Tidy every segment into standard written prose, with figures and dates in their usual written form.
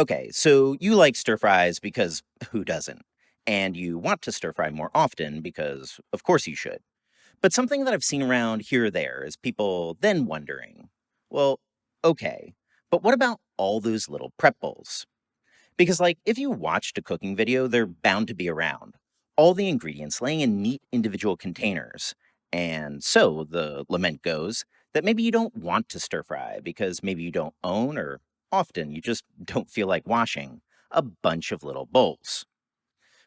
Okay, so you like stir fries because who doesn't? And you want to stir fry more often because, of course, you should. But something that I've seen around here or there is people then wondering, well, okay, but what about all those little prep bowls? Because, like, if you watched a cooking video, they're bound to be around. All the ingredients laying in neat individual containers. And so the lament goes that maybe you don't want to stir fry because maybe you don't own or often you just don't feel like washing a bunch of little bowls.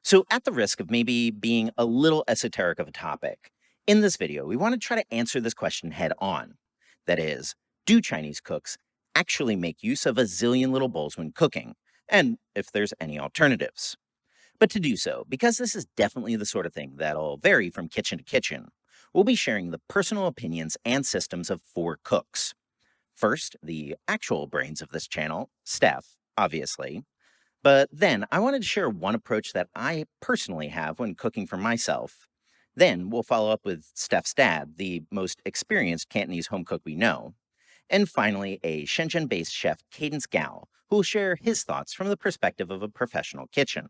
So, at the risk of maybe being a little esoteric of a topic, in this video, we want to try to answer this question head on. That is, do Chinese cooks actually make use of a zillion little bowls when cooking? And if there's any alternatives. But to do so, because this is definitely the sort of thing that'll vary from kitchen to kitchen, we'll be sharing the personal opinions and systems of 4 cooks. First, the actual brains of this channel, Steph, obviously. But then I wanted to share one approach that I personally have when cooking for myself. Then we'll follow up with Steph's dad, the most experienced Cantonese home cook we know. And finally, a Shenzhen based chef, Cadence who will share his thoughts from the perspective of a professional kitchen.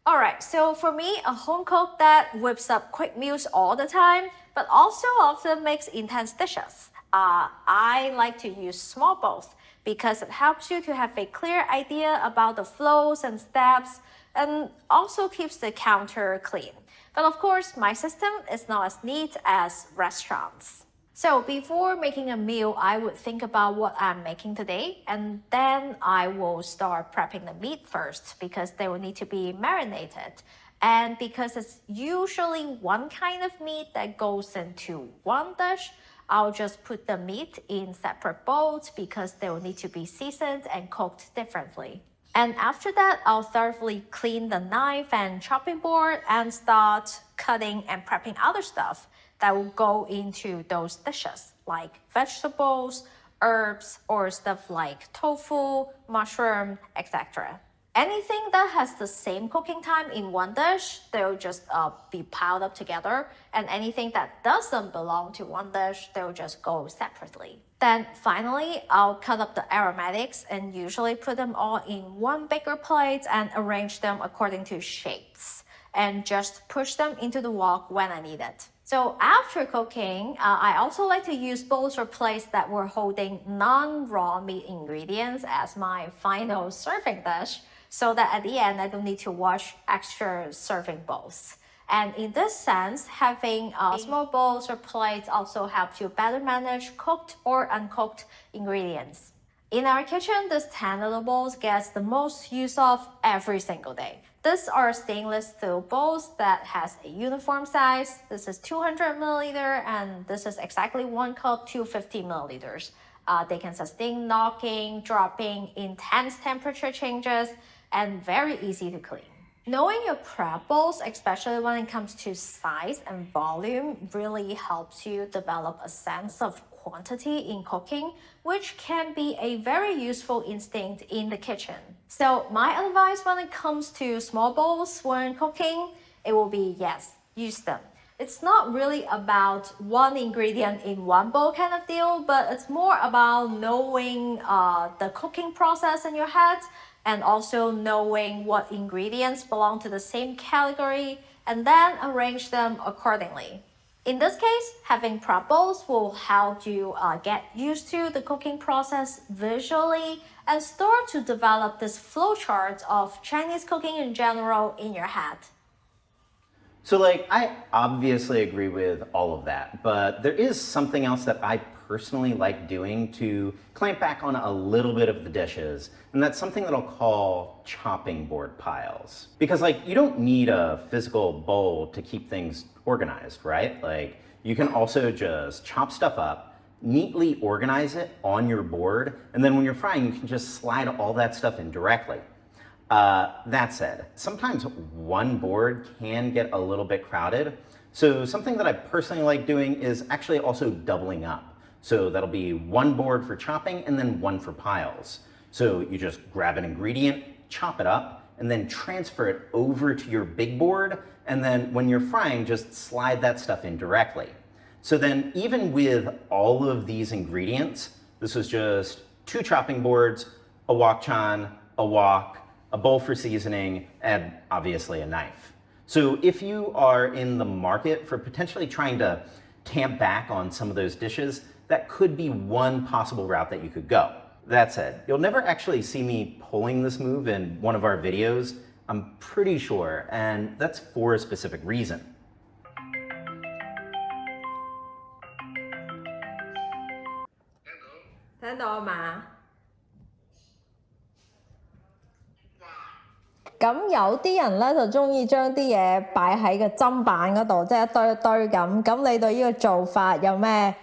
All right, so for me, a home cook that whips up quick meals all the time, but also often makes intense dishes. I like to use small bowls because it helps you to have a clear idea about the flows and steps and also keeps the counter clean. But of course, my system is not as neat as restaurants. So before making a meal, I would think about what I'm making today, and then I will start prepping the meat first because they will need to be marinated. And because it's usually one kind of meat that goes into one dish, I'll just put the meat in separate bowls because they will need to be seasoned and cooked differently. And after that, I'll thoroughly clean the knife and chopping board and start cutting and prepping other stuff that will go into those dishes, like vegetables, herbs, or stuff like tofu, mushroom, etc. Anything that has the same cooking time in one dish, they'll just be piled up together. And anything that doesn't belong to one dish, they'll just go separately. Then finally, I'll cut up the aromatics and usually put them all in one bigger plate and arrange them according to shapes. And just push them into the wok when I need it. So after cooking, I also like to use bowls or plates that were holding non-raw meat ingredients as my final serving dish, so that at the end I don't need to wash extra serving bowls. And in this sense, having small bowls or plates also helps you better manage cooked or uncooked ingredients. In our kitchen, this 10 little bowls gets the most use of every single day. These are stainless steel bowls that has a uniform size. This is 200 milliliter and this is exactly 1 cup, 250 milliliters. They can sustain knocking, dropping, intense temperature changes, and very easy to clean. Knowing your prep bowls, especially when it comes to size and volume, really helps you develop a sense of quantity in cooking, which can be a very useful instinct in the kitchen. So my advice when it comes to small bowls when cooking, it will be yes, use them. It's not really about one ingredient in one bowl kind of deal, but it's more about knowing the cooking process in your head and also knowing what ingredients belong to the same category and then arrange them accordingly. In this case, having prep bowls will help you get used to the cooking process visually and start to develop this flowchart of Chinese cooking in general in your head. So, I obviously agree with all of that, but there is something else that I personally like doing to clamp back on a little bit of the dishes, and that's something that I'll call chopping board piles. Because, you don't need a physical bowl to keep things organized, right? You can also just chop stuff up, neatly organize it on your board, and then when you're frying, you can just slide all that stuff in directly. That said, sometimes one board can get a little bit crowded. So something that I personally like doing is actually also doubling up. So that'll be one board for chopping and then one for piles. So you just grab an ingredient, chop it up, and then transfer it over to your big board. And then when you're frying, just slide that stuff in directly. So then even with all of these ingredients, this was just 2 chopping boards, a wok chan, a wok, a bowl for seasoning, and obviously a knife. So if you are in the market for potentially trying to tamp back on some of those dishes, that could be one possible route that you could go. That said, you'll never actually see me pulling this move in one of our videos, I'm pretty sure, and that's for a specific reason. 聽到嘛？咁有啲人咧就中意將啲嘢擺喺個砧板嗰度，即係一堆一堆咁。咁你對呢個做法有咩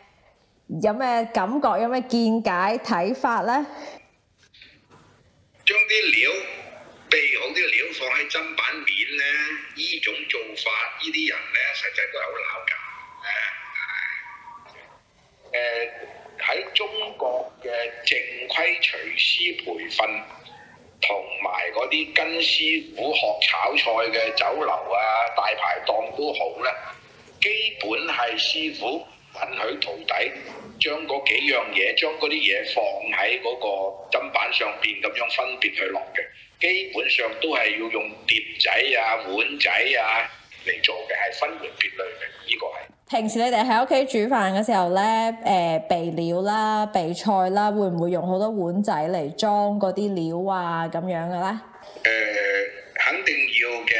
感覺？有咩見解睇法咧？將啲料備好啲料放喺砧板面咧，呢種做法，呢啲人咧實際都係好撈㗎。喺中國嘅正規廚師培訓同埋嗰啲跟師傅學炒菜嘅酒樓啊、大排檔都好咧，基本係師傅允許徒弟將嗰幾樣嘢，將嗰啲嘢放喺嗰個砧板上邊咁樣分別去落嘅。基本上都係要用碟仔啊、碗仔啊嚟做嘅，係分門別類嘅。呢個係。平時你哋喺屋企煮飯嘅時候咧，備料啦、備菜啦，會唔會用好多碗仔嚟裝嗰啲料啊咁樣嘅咧？肯定要嘅，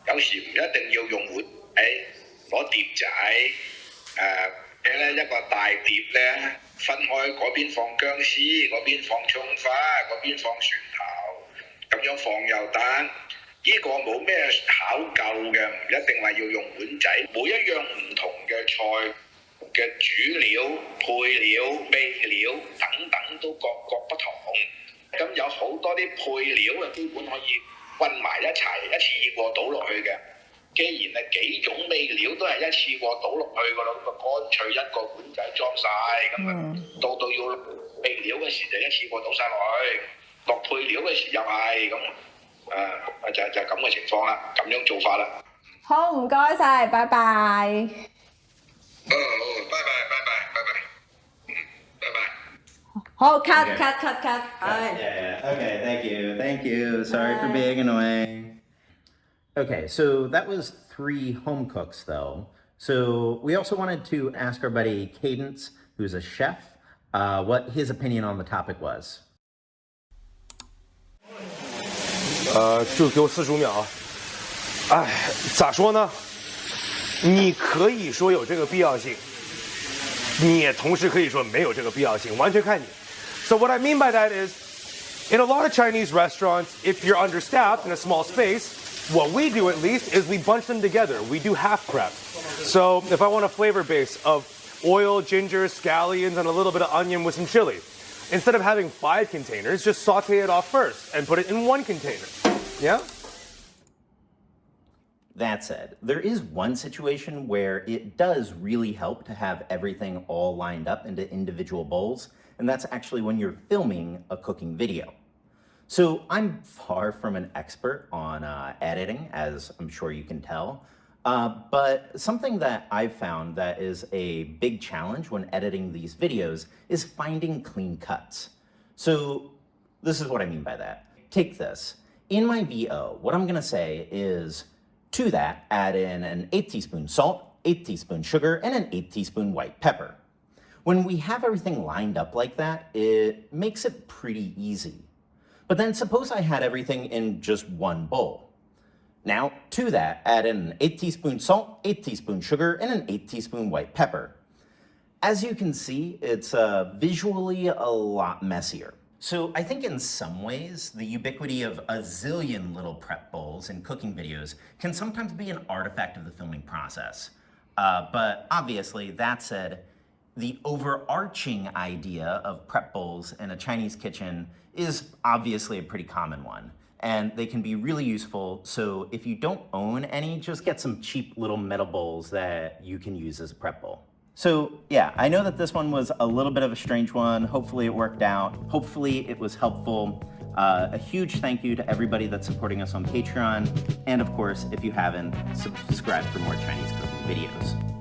有時唔一定要用碗仔，攞碟仔，一個大碟咧，分開嗰邊放薑絲，嗰邊放葱花，嗰邊放蒜頭，咁樣放又得。呢個冇咩考究嘅，唔一定話要用碗仔。每一樣唔同嘅菜嘅主料、配料、味料等等都各不同。咁有好多啲配料啊，基本可以混埋一齊，一次過倒落去嘅。既然係幾種味料都係一次過倒落去噶啦，咁啊乾脆一個碗仔裝晒，咁啊到要味料嘅時就一次過倒晒落去，落配料嘅時又係咁。就咁嘅情況啦，咁樣做法啦。好，唔該晒，拜拜。好，拜拜。拜拜。好 cut。 Okay, thank you. Sorry for being annoying. Okay, so that was 3 home cooks though. So we also wanted to ask our buddy Cadence, who's a chef, what his opinion on the topic was. 就给我45秒。哎，咋说呢？你可以说有这个必要性，你也同时可以说没有这个必要性，完全看你。So what I mean by that is, in a lot of Chinese restaurants, if you're understaffed in a small space, what we do at least is we bunch them together. We do half prep. So if I want a flavor base of oil, ginger, scallions, and a little bit of onion with some chili, instead of having 5 containers, just saute it off first and put it in 1 container. Yeah? That said, there is one situation where it does really help to have everything all lined up into individual bowls, and that's actually when you're filming a cooking video. So I'm far from an expert on editing, as I'm sure you can tell, but something that I've found that is a big challenge when editing these videos is finding clean cuts. So this is what I mean by that. Take this. In my VO, what I'm gonna say is, to that, add in an 8 teaspoon salt, 8 teaspoon sugar, and an 8 teaspoon white pepper. When we have everything lined up like that, it makes it pretty easy. But then suppose I had everything in just one bowl. Now, to that, add in an 8 teaspoon salt, 8 teaspoon sugar, and an 8 teaspoon white pepper. As you can see, it's visually a lot messier. So I think in some ways, the ubiquity of a zillion little prep bowls in cooking videos can sometimes be an artifact of the filming process. But obviously, that said, the overarching idea of prep bowls in a Chinese kitchen is obviously a pretty common one. And they can be really useful, so if you don't own any, just get some cheap little metal bowls that you can use as a prep bowl. So yeah, I know that this one was a little bit of a strange one. Hopefully it worked out. Hopefully it was helpful. A huge thank you to everybody that's supporting us on Patreon. And of course, if you haven't, subscribe for more Chinese cooking videos.